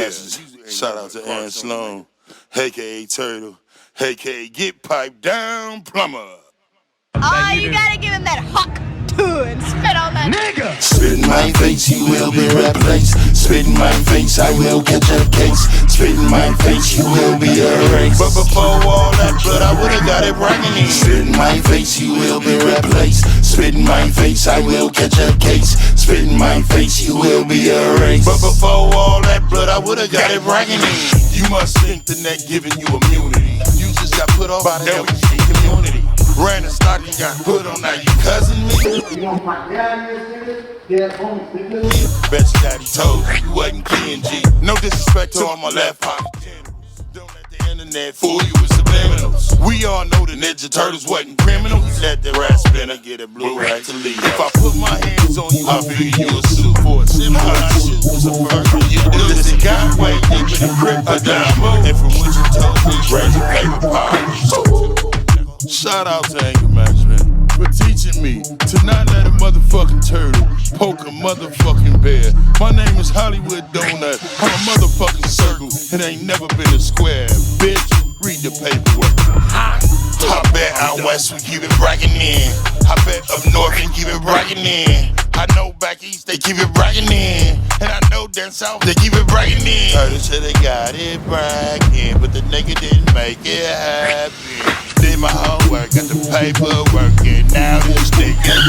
message. Shout out to Aaron Sloan, a.k.a. Turtle, a.k.a. Get Piped Down Plumber. Oh, you gotta give him that hawk too and spit on that nigga. Spit in my face, you will be replaced. Spit in my face, I will catch a case. Spit in my face, you will be erased. But before all that blood, I would've got it bragging in. Spit in my face, you will be replaced. Spit in my face, I will catch a case. Spit in my face, you will be erased. But before all that blood, I would've got it bragging in. You must think the net giving you immunity. You just got put off by the LGBT community. Ran a stock and got put on, now you cousin me? You know my dad is, nigga? Yeah, homie, nigga. Bet your daddy told you wasn't G. No disrespect to all my left pocket generals. Don't let the internet fool you with subliminals. We all know the Ninja Turtles wasn't criminals. Let the rat spinner get a blue right to leave. If I put my hands on you, I'll feel you a suit for a simple shoes. Was a first you do. This guy way deep in the grip of dynamo. And from what you told me, raise your paper power. Shout out to anger management for teaching me to not let a motherfucking turtle poke a motherfucking bear. My name is Hollywood Donut. I'm a motherfucking circle. It ain't never been a square. Bitch, read the paperwork. I bet out west we keep it bragging in. I bet up north we keep it bragging in. I know back east they keep it bragging in. And I know down south they keep it bragging in. Turtle should've got it bragging, but the nigga didn't make it happen. Did my homework, got the paperwork, and now this nigga's